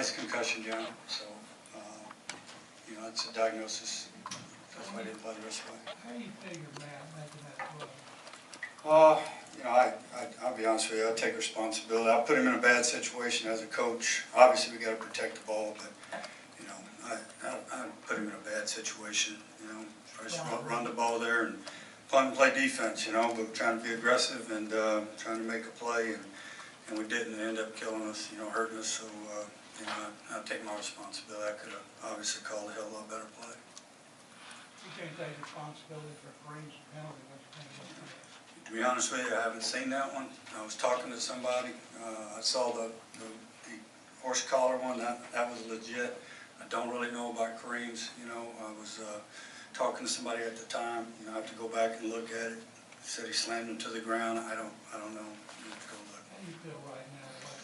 has concussion, John. So, you know, it's a diagnosis. That's why I didn't play the rest of the way. How do you figure Matt making that play? You know, I'll be honest with you, I take responsibility. I put him in a bad situation as a coach. Obviously, we got to protect the ball, but, you know, I put him in a bad situation, you know. Try to run the ball there and punt and play defense, you know, but trying to be aggressive and trying to make a play, and we didn't. It ended up killing us, you know, hurting us. So, you know, I take my responsibility. I could have obviously called a hell of a lot better play. You can't take responsibility for Kareem's penalty. To be honest with you, I haven't seen that one. I was talking to somebody. I saw the horse collar one. That was legit. I don't really know about Kareem's. You know, I was talking to somebody at the time. You know, I have to go back and look at it. Said he slammed him to the ground. I don't know. You have to go look. How do you feel right now about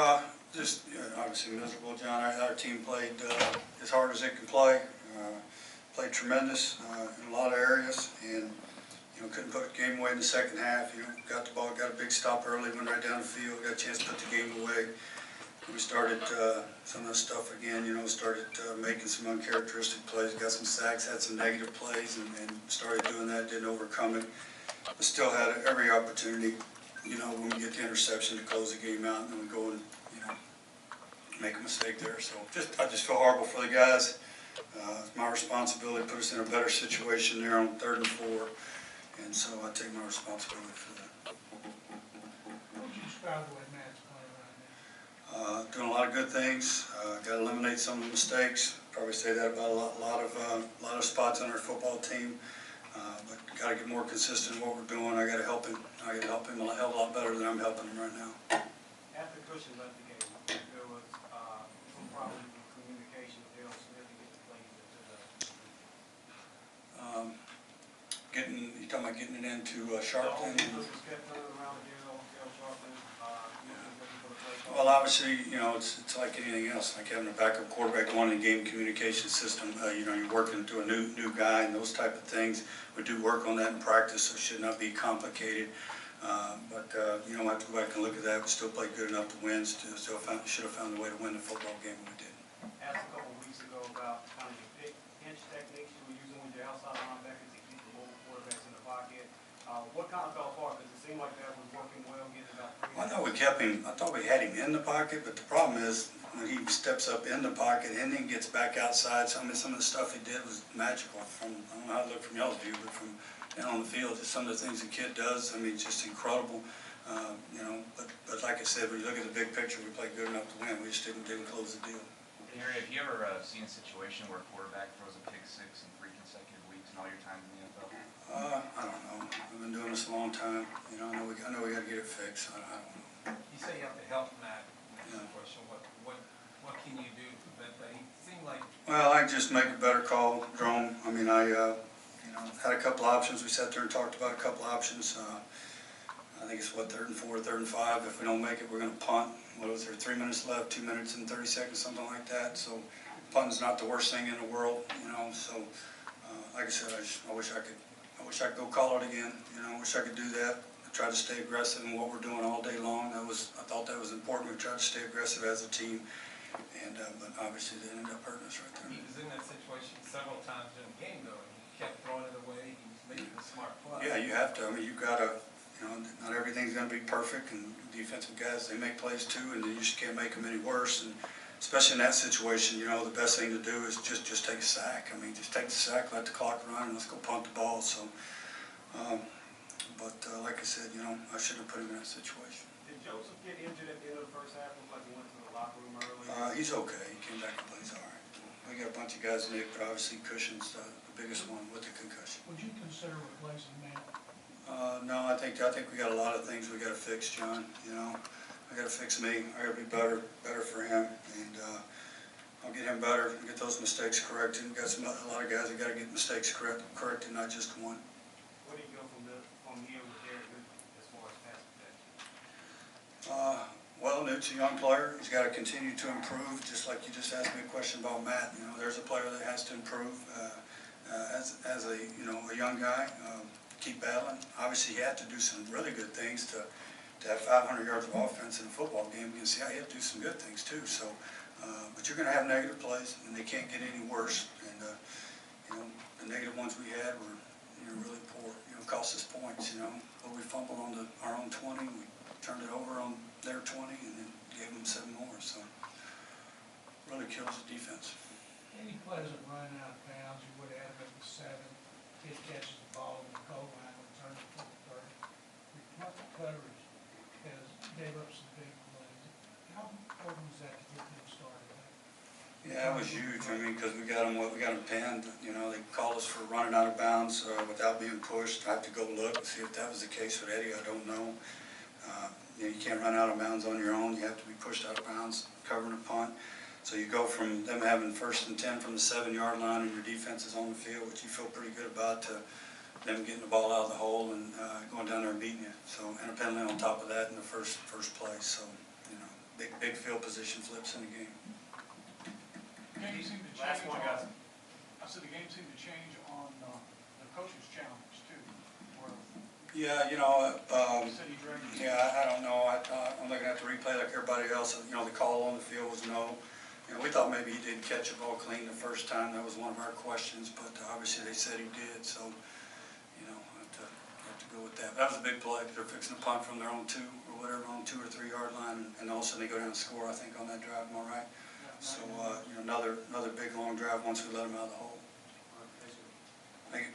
that game? Just obviously miserable, John. Our team played as hard as it can play. Played tremendous in a lot of areas, and you know, couldn't put the game away in the second half. You know, got the ball, got a big stop early, went right down the field, got a chance to put the game away. We started some of that stuff again. You know, started making some uncharacteristic plays, got some sacks, had some negative plays, and started doing that. Didn't overcome it, but still had every opportunity. You know, when we get the interception to close the game out, and then we go and you know make a mistake there. So I just feel horrible for the guys. It's my responsibility to put us in a better situation there on 3rd and 4, and so I take my responsibility for that. How would you describe the way Matt's playing right now? Doing a lot of good things. Got to eliminate some of the mistakes. Probably say that about a lot of spots on our football team. But got to get more consistent in what we're doing. I got to help him. I got to help him a hell of a lot better than I'm helping him right now. After Cushion left the game, there was some problems with communication with Dale Smith to get the plays into the. You talking about getting it into Sharpton? Well, obviously, you know, it's like anything else, like having a backup quarterback going in game communication system. You know, you're working to a new guy and those type of things. We do work on that in practice, so it should not be complicated. But you know, I have to go back and look at that. We still played good enough to win. Should have found a way to win the football game, and we did. Asked a couple of weeks ago about kind of the pinch techniques you were using with your outside linebackers to keep the mobile quarterbacks in the pocket. What kind of fell apart? Because it seemed like that was working well, getting about 3. Well, I thought we kept him. I thought we had him in the pocket, but the problem is when he steps up in the pocket and then gets back outside. Some of the stuff he did was magical. I don't know how it looked from y'all's view, but from down on the field, just some of the things the kid does. I mean, it's just incredible. You know, but like I said, when you look at the big picture, we played good enough to win. We just didn't close the deal. Gary, have you ever seen a situation where a quarterback throws a pick 6 in 3 consecutive weeks in all your time in the NFL? I don't know. We've been doing this a long time. You know, I know we got to get it fixed. I don't know. You say you have to help Matt in Yeah. this question. What can you do to prevent that? He seemed like. Well, I just make a better call, Jerome. I mean, I you know, had a couple options. We sat there and talked about a couple options. I think it's 3rd and 4, 3rd and 5. If we don't make it, we're going to punt. What was there? 3 minutes left, 2 minutes and 30 seconds, something like that. So, punting's not the worst thing in the world, you know. So, like I said, I wish I could go call it again. You know, I wish I could do that. I try to stay aggressive in what we're doing all day long. I thought that was important. We tried to stay aggressive as a team, and but obviously they ended up hurting us right there. He was in that situation several times during the game, though, and he kept throwing it away. He was making a smart play. Yeah, you have to. I mean, you gotta. You know, not everything's going to be perfect, and defensive guys, they make plays too, and you just can't make them any worse. And especially in that situation, you know, the best thing to do is just take a sack. I mean, just take the sack, let the clock run, and let's go punt the ball. So, like I said, you know, I shouldn't have put him in that situation. Did Joseph get injured at the end of the first half? Looked like he went to the locker room early. He's okay. He came back and plays all right. We got a bunch of guys, Nick, but obviously Cushion's the biggest one with the concussion. Would you consider replacing Matt? No, I think we got a lot of things we got to fix, John. You know, I got to fix me. I got to be better for him, and I'll get him better and get those mistakes corrected. We got a lot of guys that got to get mistakes corrected, not just one. Where do you go from here with Gary as far as pass protection? Well, Newt's a young player. He's got to continue to improve. Just like you just asked me a question about Matt. You know, there's a player that has to improve as a young guy. Keep battling. Obviously, he had to do some really good things to to have 500 yards of offense in a football game against Seattle, you have to do some good things too. So, but you're going to have negative plays, and they can't get any worse. And you know, the negative ones we had were really poor. Cost us points. But we fumbled on our own 20. We turned it over on their 20, and then gave them 7 more. So, really kills the defense. Any plays that run out of bounds, you would have at the 7, kid catches the ball in the goal line and turns it to the 30. Your coverage has gave up some big plays. How important is that to get them started? Yeah, it was huge. I mean, because we got them pinned. They called us for running out of bounds without being pushed. I have to go look and see if that was the case with Eddie. I don't know. You can't run out of bounds on your own. You have to be pushed out of bounds, covering a punt. So you go from them having 1st and 10 from the 7-yard line, and your defense is on the field, which you feel pretty good about, to them getting the ball out of the hole and going down there and beating you. So, and a penalty on top of that in the first play. So, big field position flips in the game. The game seemed to Last change one, guys. I said the game seemed to change on the coach's challenge too. Where Yeah, you said he dragged his yeah, I don't know. I'm looking at the replay like everybody else. The call on the field was no. We thought maybe he didn't catch the ball clean the first time. That was one of our questions, but obviously they said he did. So, I have to go with that. But that was a big play. They're fixing to punt from their own 2 or whatever, on 2 or 3 yard line, and all of a sudden they go down and score, I think, on that drive. Am I right? So, another big long drive once we let them out of the hole. Thank you.